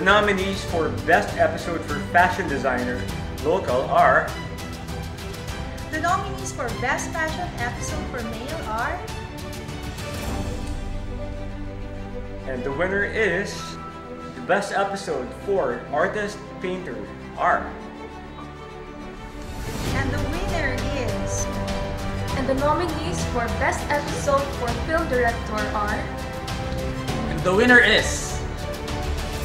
nominees for Best Episode for Fashion Designer Local are... The nominees for Best Fashion Episode for Male are... And the winner is... The Best Episode for Artist Painter are... And the winner is... And the nominees for Best Episode for Film Director are... And the winner is...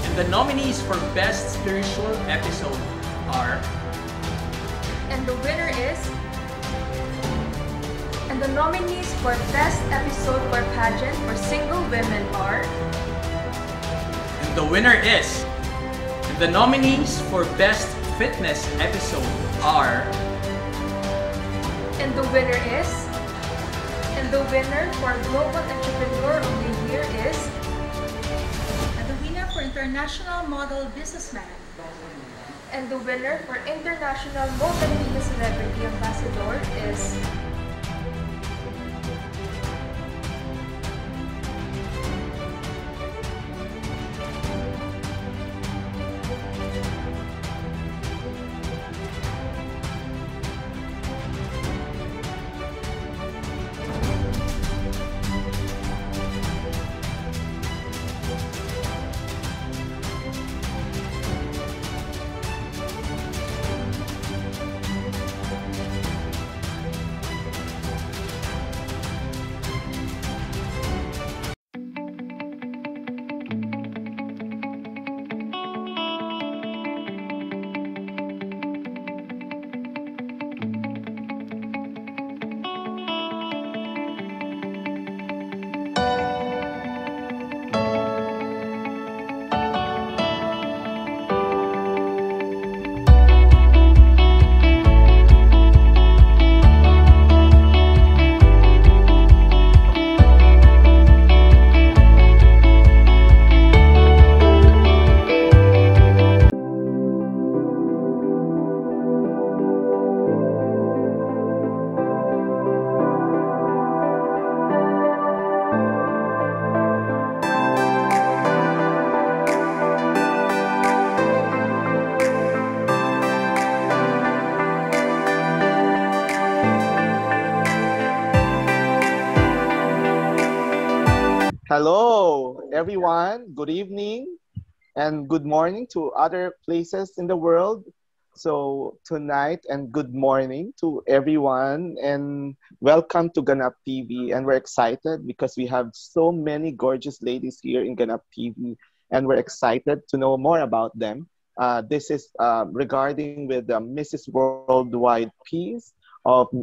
And the nominees for Best Spiritual Episode are... And the winner is... And the nominees for Best Episode for Pageant for Single Women are... And the winner is... And the nominees for Best Fitness Episode are... And the winner is... And the winner for Global Entrepreneur of the Year is... And the winner for International Model Businessman. And the winner for International Multimedia Celebrity Ambassador is... Hello, everyone. Good evening and good morning to other places in the world. So tonight and good morning to everyone and welcome to Ganap TV. And we're excited because we have so many gorgeous ladies here in Ganap TV and we're excited to know more about them. This is regarding with the Mrs. Worldwide piece of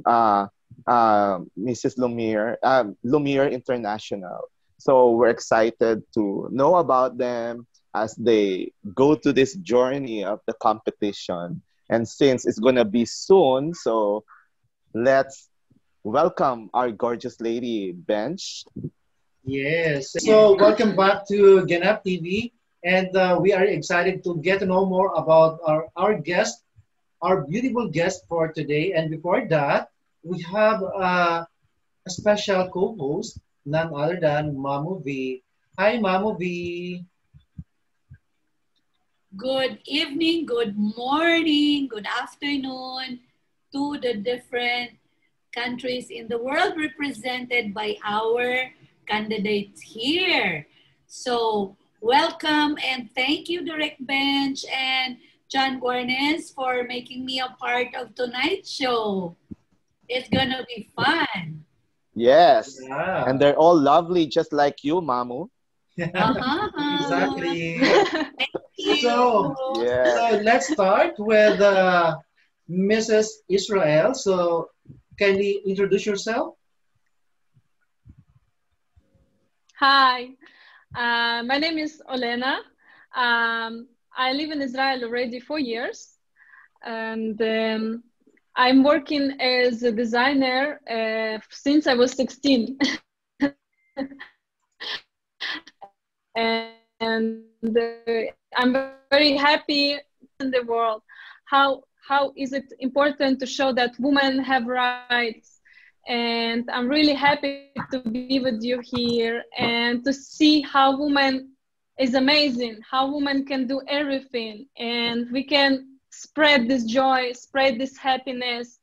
Mrs. Lumiere International. So we're excited to know about them as they go to this journey of the competition. And since it's going to be soon, so let's welcome our gorgeous lady, Bench. Yes. So welcome back to Ganap TV. And we are excited to get to know more about our guest, our beautiful guest for today. And before that, we have a special co-host, none other than Mamu V. Hi, Mamu V. Good evening, good morning, good afternoon to the different countries in the world represented by our candidates here. So, welcome and thank you, Direct Bench and John Guarnes for making me a part of tonight's show. It's gonna be fun. Yes, Yeah. and they're all lovely, just like you, Mamu. Exactly. Thank you. So let's start with Mrs. Israel. So kindly introduce yourself. Hi, my name is Olena. I live in Israel already 4 years, and I'm working as a designer since I was 16. and I'm very happy in the world. How is it important to show that women have rights? And I'm really happy to be with you here and to see how women is amazing, how women can do everything, and we can spread this joy, spread this happiness,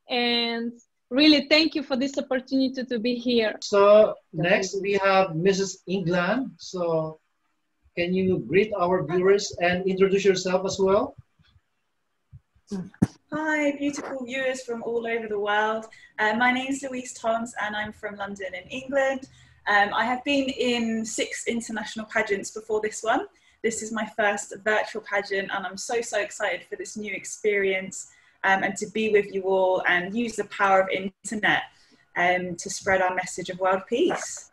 and really thank you for this opportunity to be here. So next we have Mrs. England. So can you greet our viewers and introduce yourself as well? Hi, beautiful viewers from all over the world. My name is Louise Toms and I'm from London in England. I have been in 6 international pageants before this one. This is my first virtual pageant and I'm so excited for this new experience and to be with you all and use the power of internet to spread our message of world peace.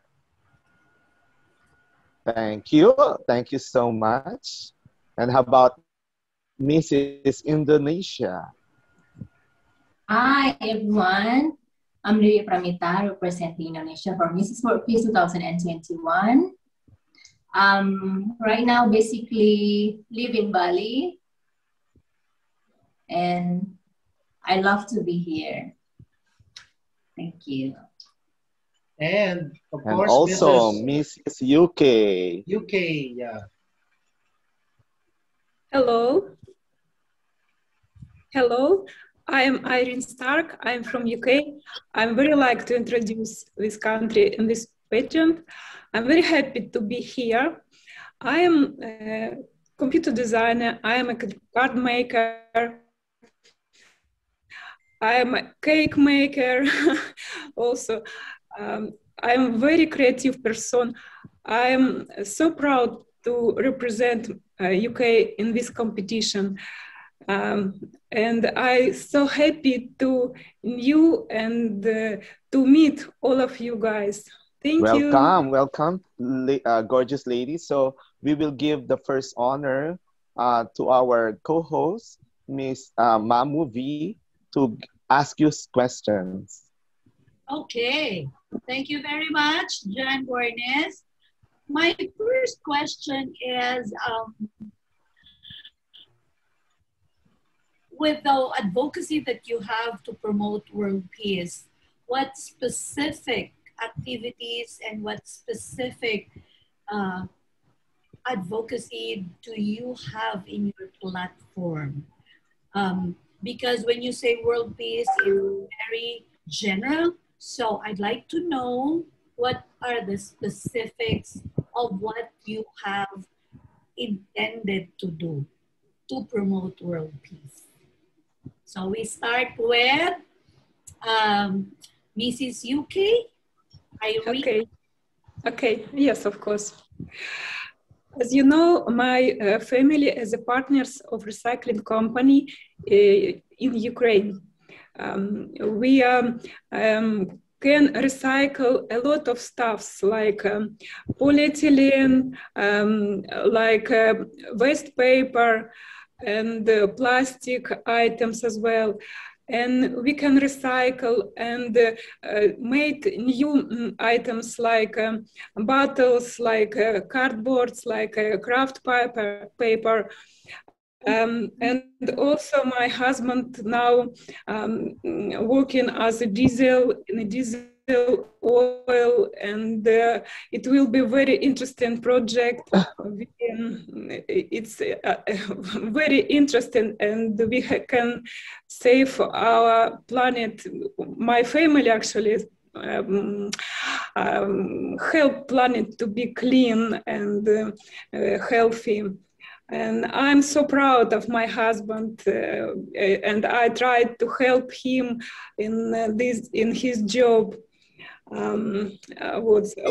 Thank you. Thank you so much. And how about Mrs. Indonesia? Hi, everyone. I'm Ria Pramita, representing Indonesia for Mrs. World Peace 2021. Right now, basically live in Bali. And I love to be here. Thank you. And of And course, also Mrs. UK. UK, yeah. Hello. Hello. I am Irene Stark. I'm from UK. I'm very like to introduce this country in this pageant. I'm very happy to be here. I am a computer designer. I am a card maker. I am a cake maker. Also, I am a very creative person. I am so proud to represent UK in this competition. And I'm so happy to you and to meet all of you guys. Thank you. Welcome, gorgeous ladies. So we will give the first honor to our co-host, Miss Mamu V, to ask you questions. Okay, thank you very much, John Bornes. My first question is, with the advocacy that you have to promote world peace, what specific activities and what specific advocacy do you have in your platform? Because when you say world peace, it's very general. So I'd like to know what are the specifics of what you have intended to do to promote world peace. So we start with Mrs. UK. Irene. Okay, yes, of course. As you know, my family is a partners of recycling company in Ukraine. We can recycle a lot of stuffs like polyethylene, like waste paper and plastic items as well. And we can recycle and make new items like bottles, like cardboards, like craft paper. And also my husband now working as a diesel oil, and it will be very interesting project. It's very interesting, and we can save our planet. My family actually help planet to be clean and healthy. And I'm so proud of my husband, and I tried to help him in his job.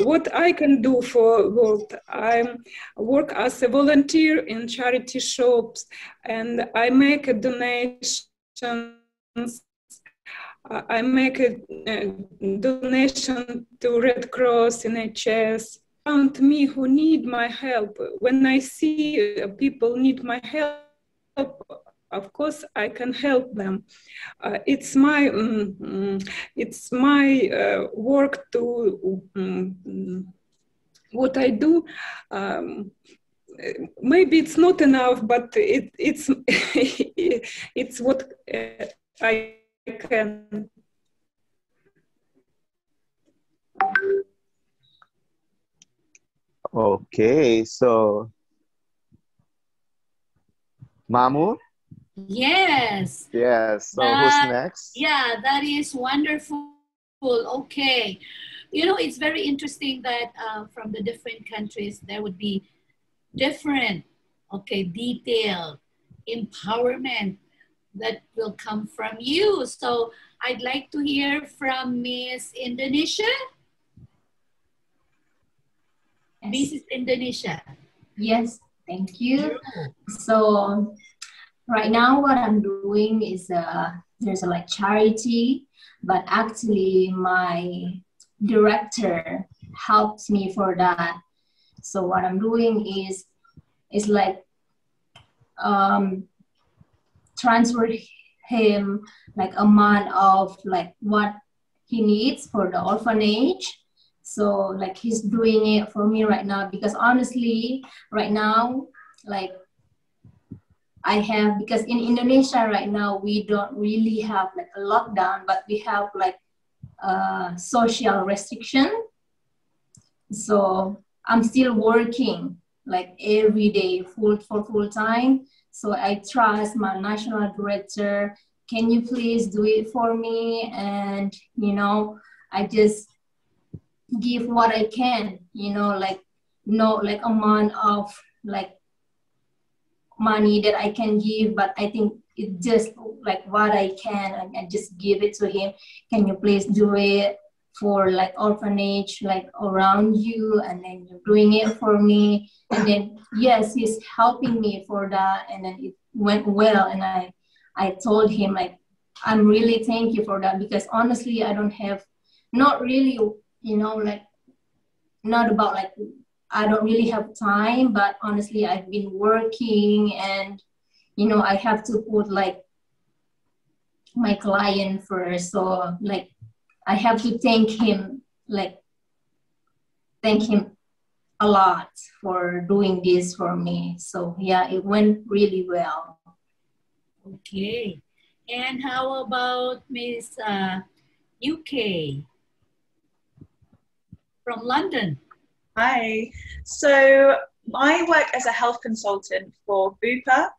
What I can do for world, I work as a volunteer in charity shops, and I make a donations. I make a donation to Red Cross, NHS. Around me who need my help. When I see people need my help, of course I can help them. It's my work to what I do. Maybe it's not enough, but it's it's what I can. Okay, so Mamu? Yes. Yes, so who's next? Yeah, that is wonderful. Okay. You know, it's very interesting that from the different countries, there would be different, okay, detailed empowerment that will come from you. So I'd like to hear from Miss Indonesia. Yes. Mrs. Indonesia. Yes, thank you. So right now what I'm doing is there's a like charity, but actually my director helps me for that. So what I'm doing is like transfer him like a month of like what he needs for the orphanage. So like he's doing it for me right now, because honestly right now, like I have, because in Indonesia right now we don't really have like a lockdown, but we have like social restriction. So I'm still working like every day full time. So I trust my national director. Can you please do it for me? And you know, I just give what I can. You know, like no like amount of like money that I can give, but I think it just like what I can, and I just give it to him. Can you please do it for like orphanage like around you, and then you're doing it for me, and then yes, he's helping me for that, and then it went well, and I told him like I'm really thank you for that, because honestly I don't have, not really, you know, like not about like I don't really have time, but honestly I've been working, and you know I have to put like my client first, so like I have to thank him, like thank him a lot for doing this for me. So yeah, it went really well. Okay. And how about Miss UK from London? Hi. So I work as a health consultant for Bupa.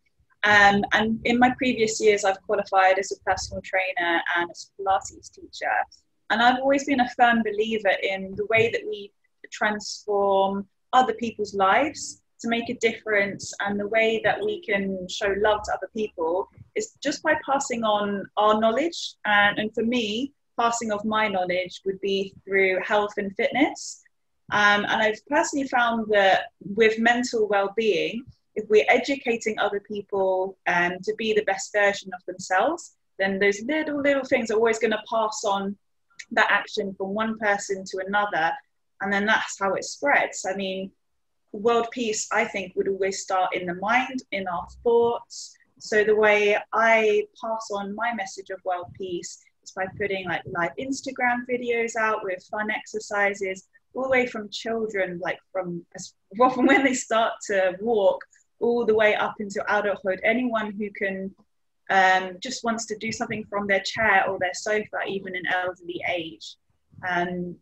And in my previous years, I've qualified as a personal trainer and as a Pilates teacher. And I've always been a firm believer in the way that we transform other people's lives to make a difference, and the way that we can show love to other people is just by passing on our knowledge. And for me, passing of my knowledge would be through health and fitness. And I've personally found that with mental well-being, if we're educating other people to be the best version of themselves, then those little things are always going to pass on that action from one person to another. And then that's how it spreads. I mean, world peace, I think, would always start in the mind, in our thoughts. So the way I pass on my message of world peace is by putting like live Instagram videos out with fun exercises, all the way from children, like from when they start to walk, all the way up into adulthood. Anyone who can just wants to do something from their chair or their sofa, even in elderly age.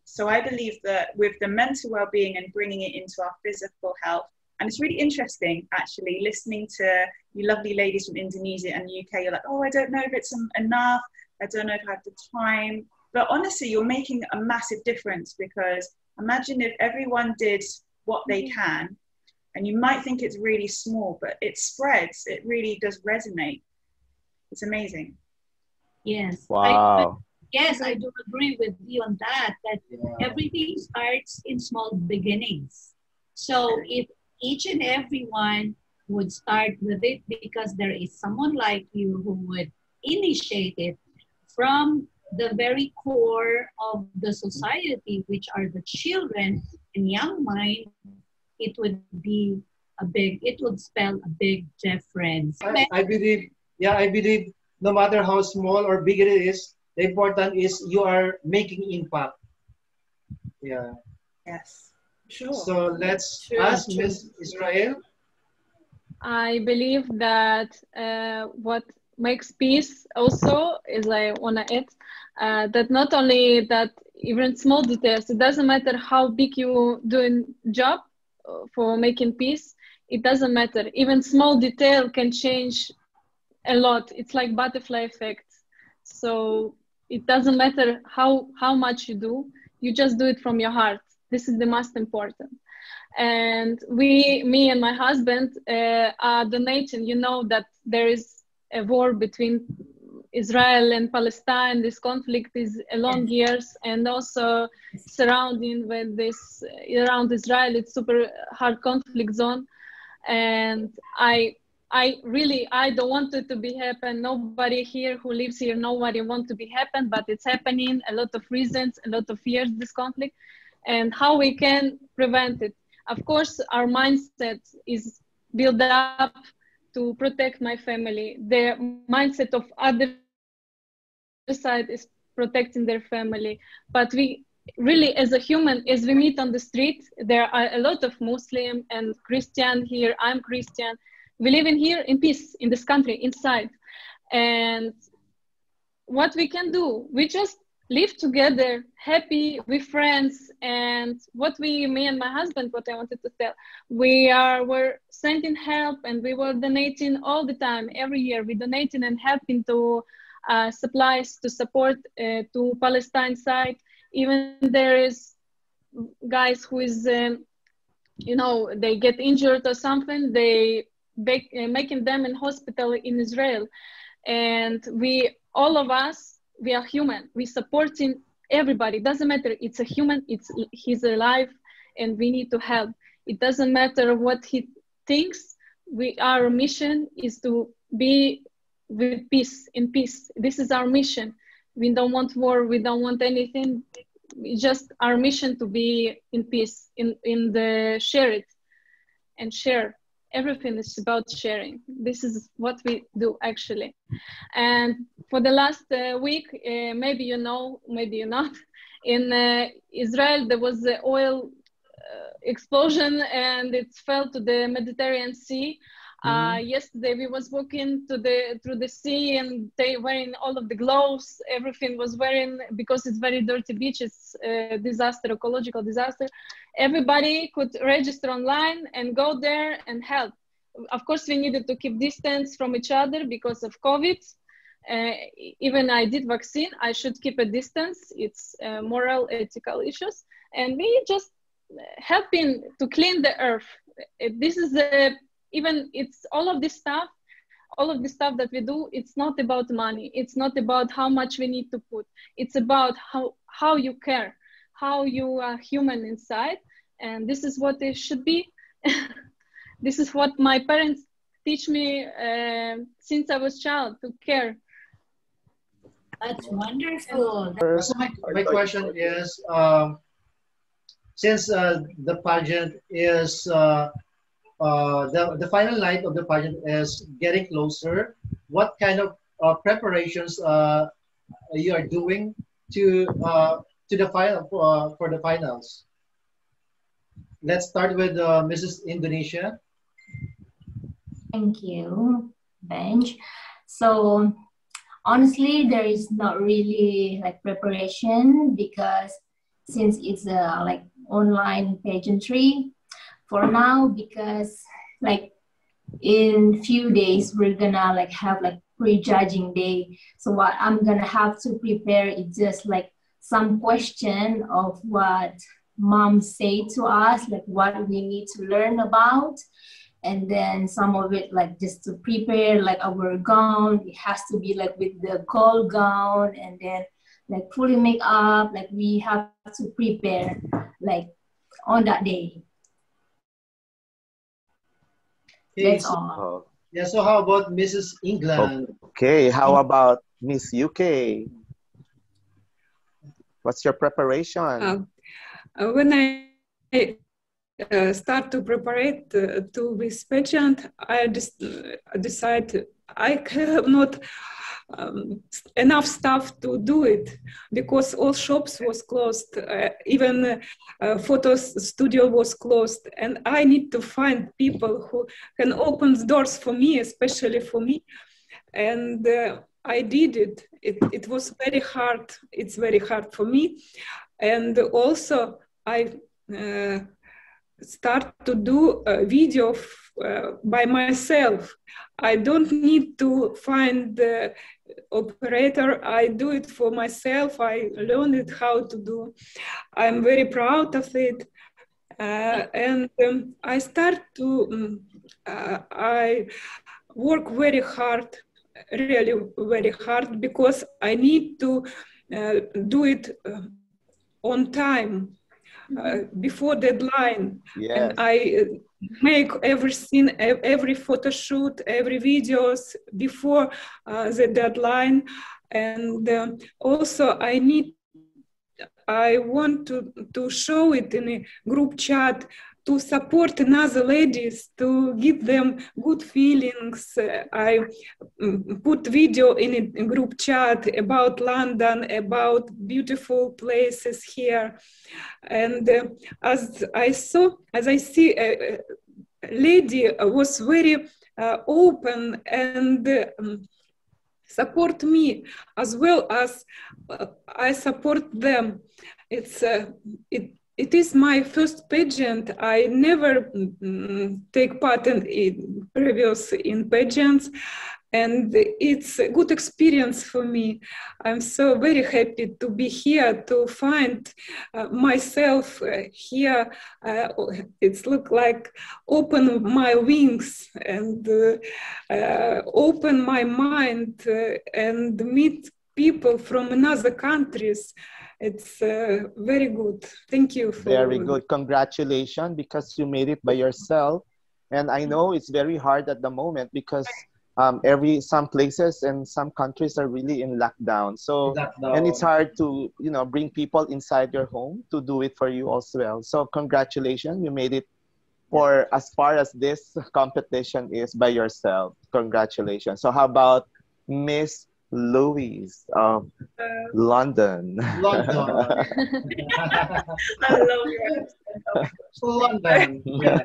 So I believe that with the mental well-being and bringing it into our physical health, and it's really interesting actually listening to you lovely ladies from Indonesia and the UK. You're like, oh, I don't know if it's enough. I don't know if I have the time. But honestly, you're making a massive difference, because imagine if everyone did what they can, and you might think it's really small, but it spreads. It really does resonate. It's amazing. Yes. Wow. I do agree with you on that, everything starts in small beginnings. So if each and everyone would start with it, because there is someone like you who would initiate it from the very core of the society, which are the children and young mind, it would spell a big difference. I believe no matter how small or big it is, the important is you are making impact. Yeah. Yes. Sure. So let's ask Ms. Israel. I believe that what makes peace also is I wanna add that not only that, even small details, it doesn't matter how big you doing job for making peace, it doesn't matter. Even small detail can change a lot. It's like butterfly effect. So it doesn't matter how much you do. You just do it from your heart. This is the most important. And me and my husband are donating. You know that there is a war between Israel and Palestine. This conflict is a long years, and also surrounding with this around Israel, it's super hard conflict zone. And I don't want it to be happen. Nobody here who lives here, nobody want to be happen, but it's happening. A lot of reasons, a lot of years, this conflict, and how we can prevent it. Of course, our mindset is built up to protect my family. The mindset of other side is protecting their family. But we really, as a human, as we meet on the street, there are a lot of Muslim and Christian here. I'm Christian. We live in here in peace in this country, inside. And what we can do, we just live together, happy, with friends. And me and my husband, what I wanted to tell, we're sending help, and we were donating all the time. Every year we donating and helping to supplies to support to Palestine side. Even there is guys who is, they get injured or something, they making them in hospital in Israel. And all of us, we are human. We supporting everybody. Doesn't matter. It's a human. He's alive, and we need to help. It doesn't matter what he thinks. Our mission is to be with peace, in peace. This is our mission. We don't want war. We don't want anything. It's just our mission to be in peace, in the share it and share. Everything is about sharing. This is what we do actually. And for the last week, maybe you know, maybe you're not, in Israel there was the oil explosion, and it fell to the Mediterranean Sea. Yesterday we was walking through the sea, and they wearing all of the gloves. Everything was wearing, because it's very dirty beach. It's a disaster, ecological disaster. Everybody could register online and go there and help. Of course, we needed to keep distance from each other because of COVID. Even I did vaccine, I should keep a distance. It's moral, ethical issues. And we just helping to clean the earth. This is it's all of this stuff that we do. It's not about money. It's not about how much we need to put. It's about how you care, how you are human inside. And this is what it should be. This is what my parents teach me since I was a child, to care. That's wonderful. So my question is, since the pageant is, the final night of the pageant is getting closer, what kind of preparations you are doing to the final for the finals? Let's start with Mrs. Indonesia. Thank you, Benj. So honestly, there is not really like preparation, because since it's like online pageantry for now, because like in few days we're gonna like have like pre-judging day. So what I'm gonna have to prepare is just like some question of what mom say to us, like what we need to learn about. And then some of it like just to prepare like our gown. It has to be like with the gold gown, and then like fully make up. Like we have to prepare like on that day. Okay, That's all. Yeah, so how about Mrs. England? Okay, how about Miss UK? What's your preparation? When I start to prepare to this pageant, I just decide I have not enough stuff to do it, because all shops was closed, even photo studio was closed, and I need to find people who can open the doors for me, especially for me. And I did it. It was very hard. It's very hard for me. And also I start to do a video by myself. I don't need to find the operator. I do it for myself. I learned it how to do. I'm very proud of it. And I start to, I work very hard, really very hard, because I need to do it on time. Before deadline. Yes. And I make everything, every photo shoot, every videos before the deadline. And also I want to show it in a group chat to support another ladies, to give them good feelings. I put video in a group chat about London, about beautiful places here. And as I see, a lady was very open and support me, as well as I support them. It is my first pageant. I never take part in previous pageants, and it's a good experience for me. I'm so very happy to be here, to find myself here. It's look like open my wings and open my mind and meet people from another countries. It's very good. Thank you. Very good. Congratulations, because you made it by yourself. And I know it's very hard at the moment because some places and some countries are really in lockdown. So and it's hard to bring people inside your home to do it for you as well. So congratulations, you made it for as far as this competition is by yourself. Congratulations. So how about Miss Louise of London? London. I love your accent. London. Yeah.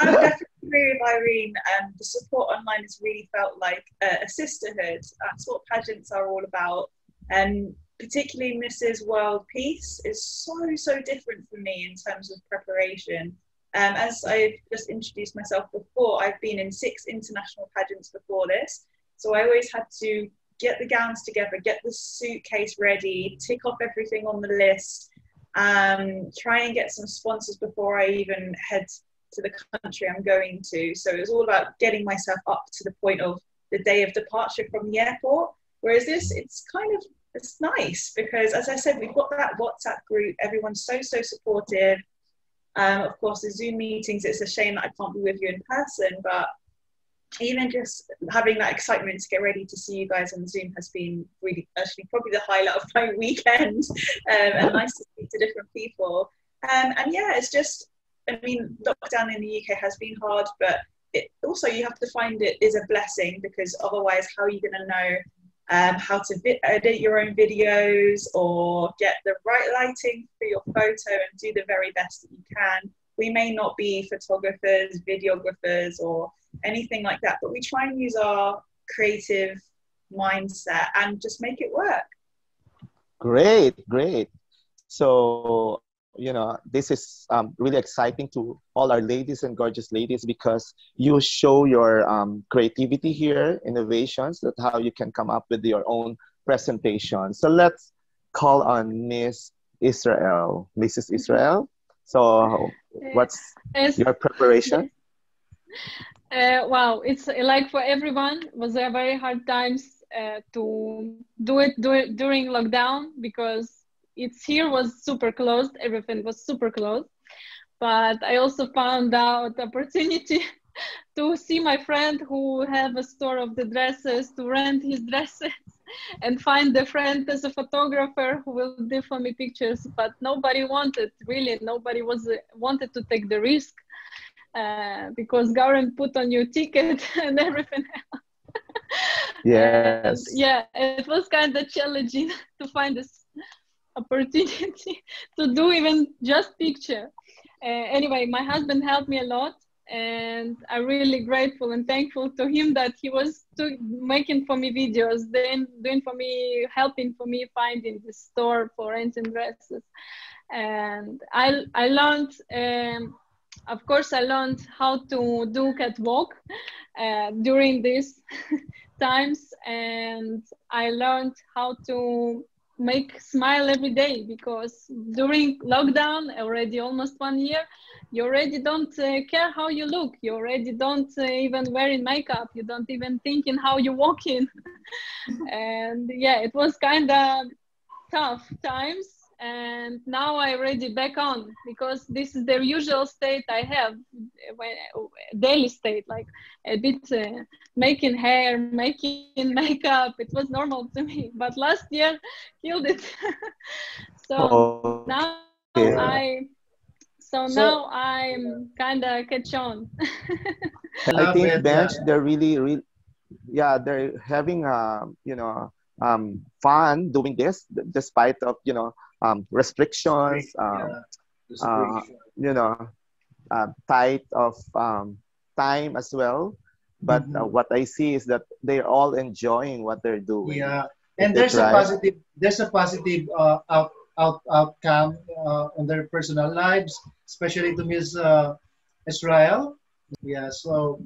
I definitely agree with Irene. The support online has really felt like a sisterhood. That's what pageants are all about. And particularly Mrs. World Peace is so different for me in terms of preparation. As I've just introduced myself before, I've been in 6 international pageants before this. So I always had to get the gowns together, get the suitcase ready, tick off everything on the list, try and get some sponsors before I even head to the country I'm going to. So it was all about getting myself up to the point of the day of departure from the airport. Whereas this, it's nice because, as I said, we've got that WhatsApp group. Everyone's so supportive. Of course, the Zoom meetings, it's a shame that I can't be with you in person, but even just having that excitement to get ready to see you guys on Zoom has been really, actually, probably the highlight of my weekend. And nice to speak to different people. And yeah, it's just, I mean, lockdown in the UK has been hard, but also you have to find it is a blessing, because otherwise how are you going to know how to edit your own videos or get the right lighting for your photo and do the very best that you can. We may not be photographers, videographers, or anything like that, but we try and use our creative mindset and just make it work. Great. So, this is really exciting to all our ladies and gorgeous ladies, because you show your creativity here, innovations, that how you can come up with your own presentation. So let's call on Miss Israel. Mrs. Israel. So what's your preparation? Wow, it's like for everyone, was a very hard times to do it during lockdown, because it's here was super closed, everything was super closed. But I also found out opportunity to see my friend who have a store of the dresses, to rent his dresses and find the friend as a photographer who will do for me pictures. But nobody wanted, really, nobody wanted to take the risk. Because government put on your ticket and everything else. Yes. And yeah, it was kind of challenging to find this opportunity to do even just picture. Anyway, my husband helped me a lot, and I'm really grateful and thankful to him that he was making for me videos, then doing for me, helping for me finding the store for renting dresses. And I learned of course, I learned how to do catwalk during these times, and I learned how to make smile every day, because during lockdown, already almost 1 year, you already don't care how you look. You already don't even wearing makeup. You don't even think in how you walk in. And yeah, it was kind of tough times. And now I already back on, because this is the usual state I have, daily state, like a bit making hair, making makeup. It was normal to me, but last year killed it. So now now I'm kind of catch on. I think bench, they're really, yeah, they're having fun doing this despite of restrictions, tight of time as well. But what I see is that they're all enjoying what they're doing. Yeah, and there's a positive outcome on their personal lives, especially to Miss Israel. Yeah, so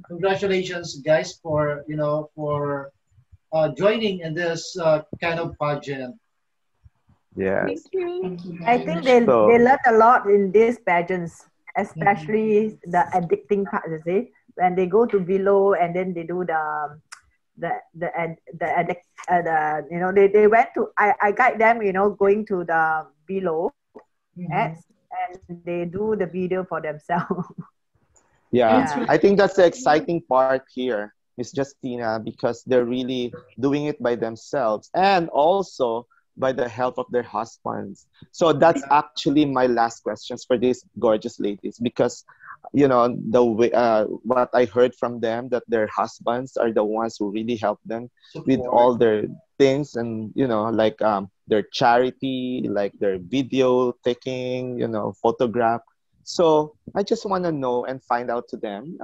congratulations, guys, for joining in this kind of pageant. Yeah. Thank you. I think they learn a lot in these pageants, especially the addicting part. You see, when they go to below and then they do they went to I guide them, going to the below, and they do the video for themselves. Yeah, I think that's the exciting part here, Miss Justina, because they're really doing it by themselves and also by the help of their husbands. So that's actually my last questions for these gorgeous ladies, because the way what I heard from them, that their husbands are the ones who really help them with all their things, and like their charity, like their video taking, photograph. So I just want to know and find out to them,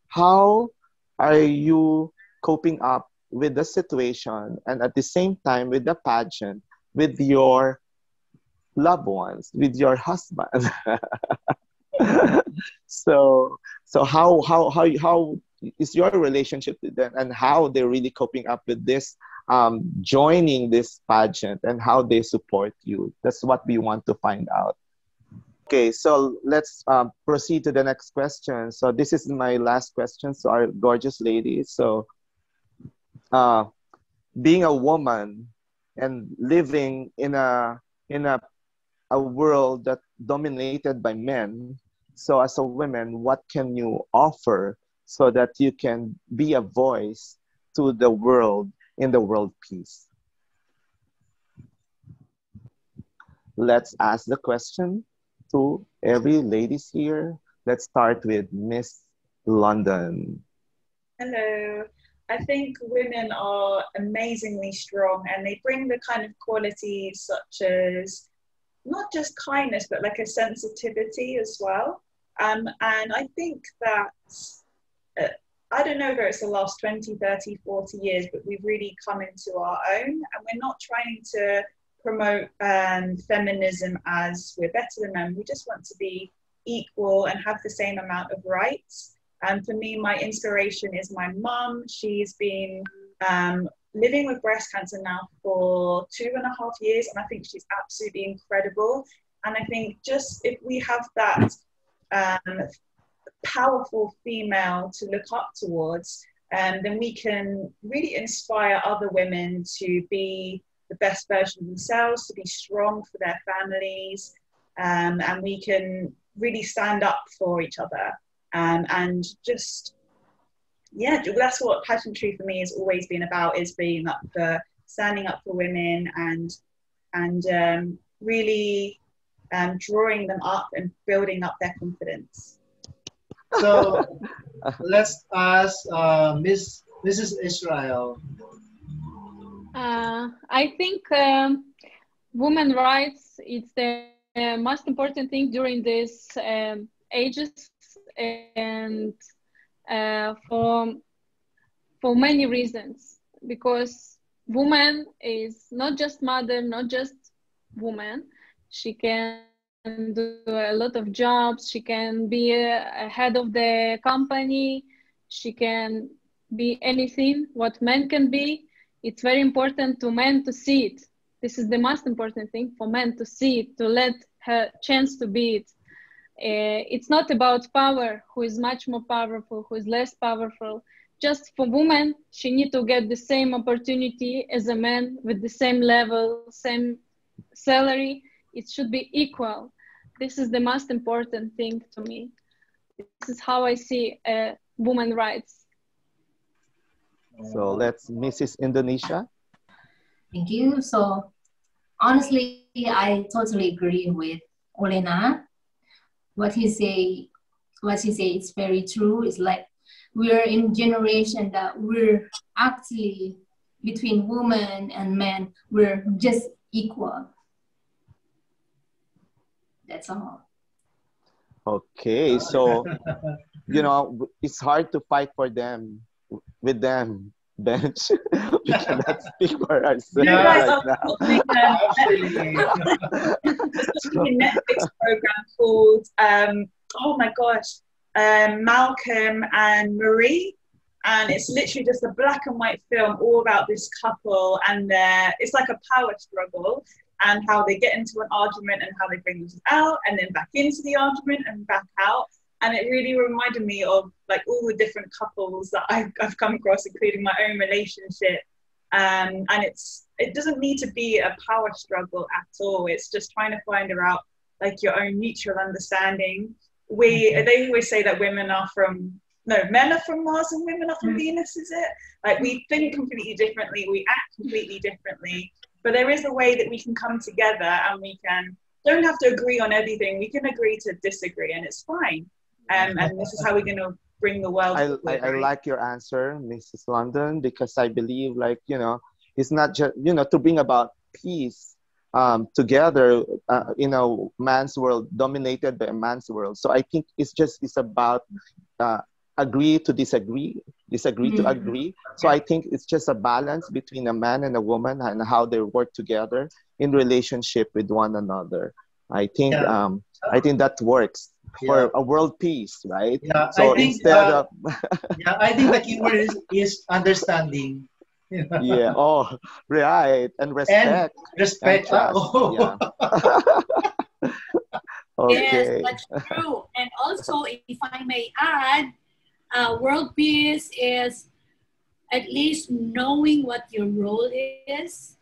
how are you coping up with the situation and at the same time with the pageant, with your loved ones, with your husband? So how is your relationship with them, and how they're really coping up with this, joining this pageant, and how they support you? That's what we want to find out. Okay, so let's proceed to the next question. So this is my last question to our gorgeous ladies. So being a woman and living in a world that dominated by men, so as a woman, what can you offer so that you can be a voice to the world in the world peace? Let's ask the question to every ladies here. Let's start with Miss London. Hello. I think women are amazingly strong, and they bring the kind of qualities such as not just kindness, but like a sensitivity as well. And I think that, I don't know whether it's the last 20, 30, 40 years, but we've really come into our own, and we're not trying to promote feminism as we're better than men. We just want to be equal and have the same amount of rights. And for me, my inspiration is my mum. She's been living with breast cancer now for 2.5 years, and I think she's absolutely incredible. And I think just if we have that powerful female to look up towards, then we can really inspire other women to be the best version of themselves, to be strong for their families, and we can really stand up for each other. And just, yeah, that's what pageantry for me has always been about, is standing up for women and really drawing them up and building up their confidence. So let's ask Mrs. Israel. I think women's rights is the most important thing during these ages, and for many reasons, because woman is not just mother, not just woman. She can do a lot of jobs. She can be a head of the company. She can be anything what men can be. It's very important to men to see it. This is the most important thing for men to see it, to let her chance to be it. It's not about power, who is much more powerful, who is less powerful. Just for women, she need to get the same opportunity as a man with the same level, same salary. It should be equal. This is the most important thing to me. This is how I see women's rights. So let's Mrs. Indonesia. Thank you. So honestly, I totally agree with Olena. What she say is very true. It's like we're in generation that we're actually between women and men, we're just equal. That's all. Okay, so it's hard to fight for them with them, Bench. We cannot speak for ourselves right now. A Netflix program called Malcolm and Marie, and it's literally just a black and white film all about this couple, and it's like a power struggle and how they get into an argument and how they bring themselves out and then back into the argument and back out. And it really reminded me of like all the different couples that I've come across, including my own relationship. And it doesn't need to be a power struggle at all. It's just trying to find out like your own mutual understanding. They always say that men are from Mars and women are from Venus, is it? Like we think completely differently, we act completely differently, but there is a way that we can come together and we don't have to agree on everything. We can agree to disagree and it's fine. And this is how we're going to bring the world forward. I like your answer, Mrs. London, because I believe it's not just, to bring about peace together in a man's world dominated by a man's world. So I think it's about agree to disagree to agree. So I think it's just a balance between a man and a woman and how they work together in relationship with one another. I think that works for a world peace, right? Yeah, so I think, instead of I think the key word is understanding. Yeah. Oh, right. And respect. And respect. And Oh. Yeah. Okay. Yes, that's true. And also, if I may add, world peace is at least knowing what your role is.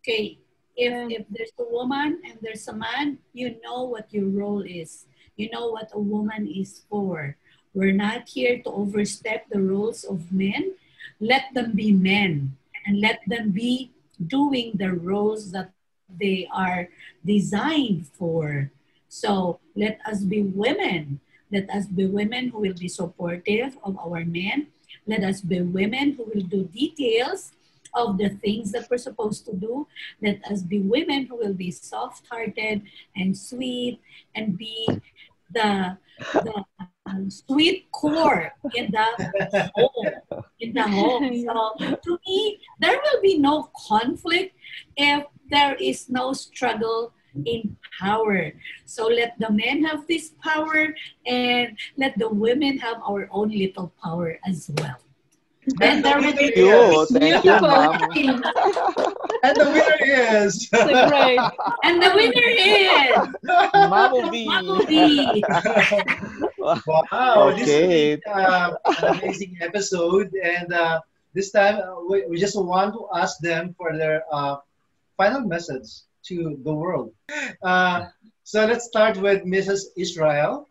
Okay, if there's a woman and there's a man, you know what your role is. You know what a woman is for. We're not here to overstep the roles of men. Let them be men and let them be doing the roles that they are designed for. So let us be women. Let us be women who will be supportive of our men. Let us be women who will do details of the things that we're supposed to do. Let us be women who will be soft-hearted and sweet and be the sweet core in the home. So to me, there will be no conflict if there is no struggle in power. So let the men have this power and let the women have our own little power as well. And the winner Thank you, Mom. And the winner is. Great. And the winner is Mamo B. Wow, Okay. This is an amazing episode. And this time, we just want to ask them for their final message to the world. So let's start with Mrs. Israel.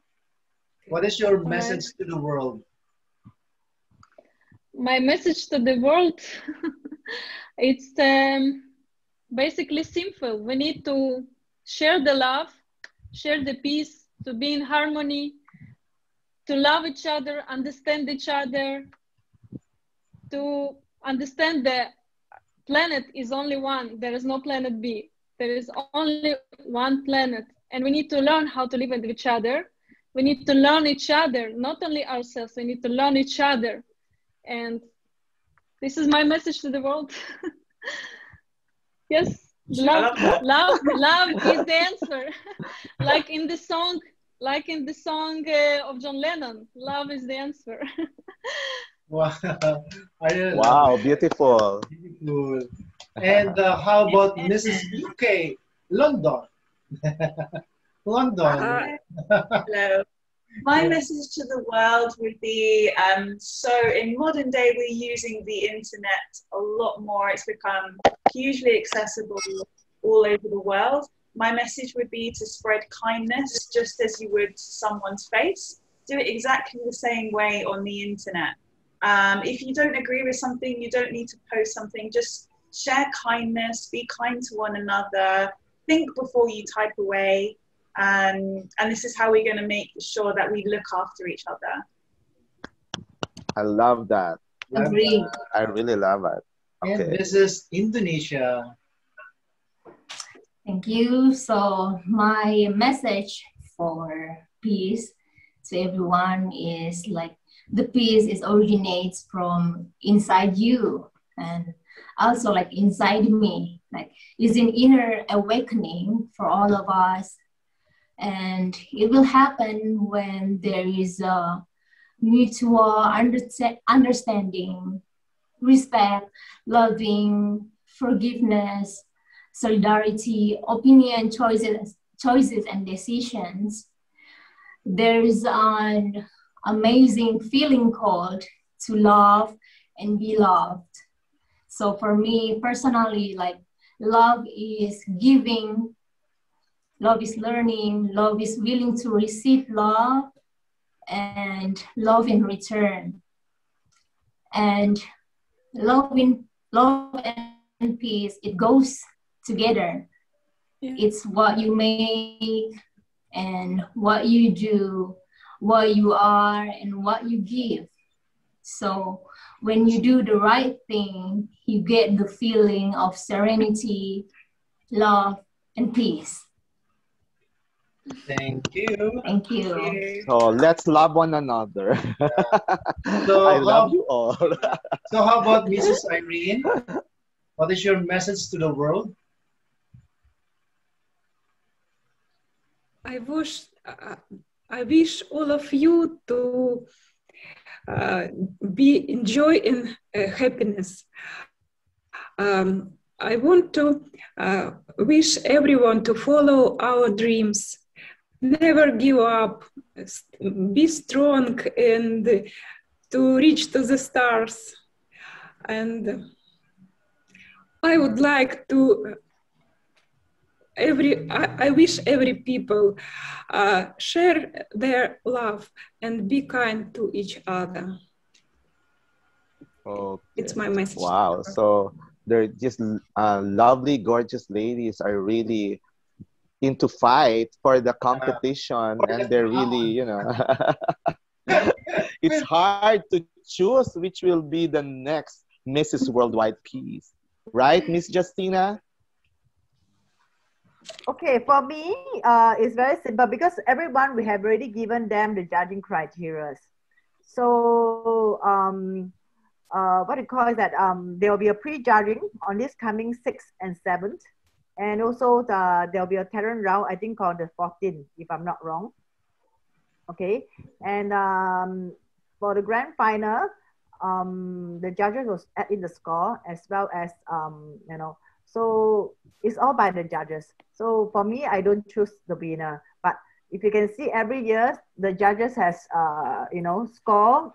What is your message to the world? My message to the world, it's basically simple. We need to share the love, share the peace, to be in harmony, to love each other, understand each other, to understand the planet is only one. There is no planet B. There is only one planet. And we need to learn how to live with each other. We need to learn each other, not only ourselves, we need to learn each other. And this is my message to the world. Yes. Love, love is the answer. Like in the song, of John Lennon, love is the answer. Wow. I really love Wow, it. beautiful. Beautiful. And how about Mrs. UK, London? London. Hello. My Yeah. message to the world would be so in modern day we're using the internet a lot more. It's become hugely accessible all over the world. My message would be to spread kindness just as you would to someone's face. Do it exactly the same way on the internet. If you don't agree with something, you don't need to post something. Just share kindness, be kind to one another, think before you type away. And this is how we're going to make sure that we look after each other. I love that. Agree. I really love it. And Okay. this is Indonesia. Thank you. So my message for peace to everyone is like the peace is originates from inside you and also like inside me. Like is an inner awakening for all of us. And it will happen when there is a mutual understanding, respect, loving, forgiveness, solidarity, opinion, choices and decisions. There is an amazing feeling called to love and be loved. So for me personally, like love is giving, love is learning, love is willing to receive love, and love in return. And love and peace, it goes together. Yeah. It's what you make and what you do, what you are and what you give. So when you do the right thing, you get the feeling of serenity, love, and peace. Thank you. Thank you. So let's love one another. So I love you all. So how about Mrs. Irene? What is your message to the world? I wish all of you to be enjoy in happiness. I want to wish everyone to follow our dreams, never give up, be strong, and to reach to the stars. And I would like to I wish every people share their love and be kind to each other. Okay. It's my message. Wow. So they're just lovely, gorgeous ladies are really into fight for the competition, and they're really, you know, it's hard to choose which will be the next Mrs. Worldwide Peace. Right, Miss Justina? Okay, for me, it's very simple because everyone, we have already given them the judging criteria. So, what do you call that? There will be a pre-judging on this coming 6th and 7th. And also there will be a talent round, I think on the 14th, if I'm not wrong. Okay, and for the grand final, the judges will add in the score as well as, you know, so it's all by the judges. So for me, I don't choose the winner. But if you can see every year, the judges has, you know, score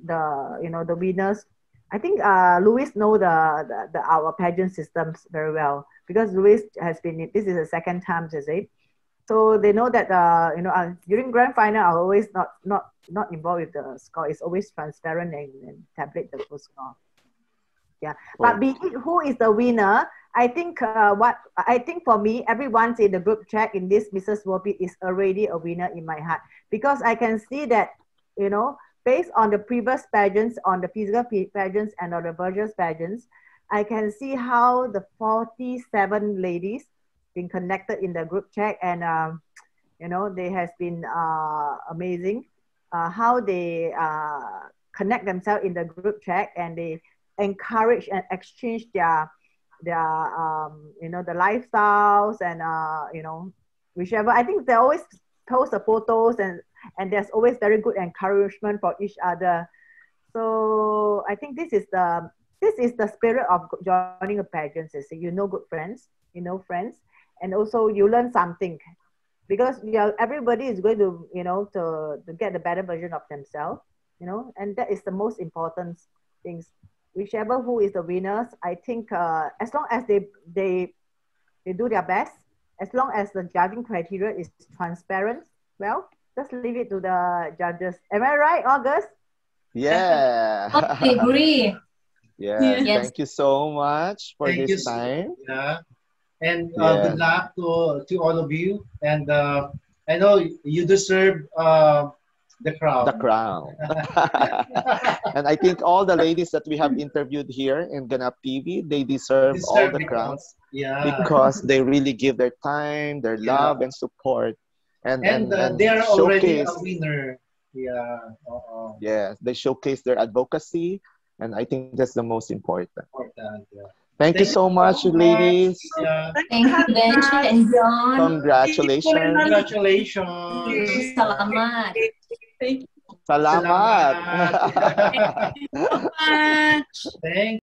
the, you know, the winners. I think Louis know the our pageant systems very well because Louis has been, this is the second time to say. So they know that, you know, during grand final, I always not involved with the score. It's always transparent and tablet the full score. Yeah, but be it who is the winner, I think for me, everyone's in the group chat in this Mrs. Worldpeace is already a winner in my heart because I can see that, you know, based on the previous pageants, on the physical pageants and on the virtual pageants, I can see how the 47 ladies been connected in the group chat, and you know, they has been amazing how they connect themselves in the group chat, and they encourage and exchange their the lifestyles and whichever. I think they always post the photos and there's always very good encouragement for each other. So I think this is the spirit of joining a pageant. You know, good friends, friends, and also you learn something, because everybody is going to to get the better version of themselves, and that is the most important things. Whichever who is the winners, I think as long as they do their best, as long as the judging criteria is transparent, well, just leave it to the judges. Am I right, August? Yeah. I agree. Yes. Yes. Thank you so much for this time. Yeah. And Yeah. good luck to all of you. And I know you deserve the crown. The crown. And I think all the ladies that we have interviewed here in Ganap TV, they deserve all the crowns. Yeah. Because they really give their time, their love and support. And they are already a showcase, winner. Yeah. yeah, they showcase their advocacy, and I think that's the most important. Yeah. Thank you so much, ladies. Yeah. Thank you, Benji and John. Congratulations. Congratulations. Salamat. Thank you. Salamat. Thank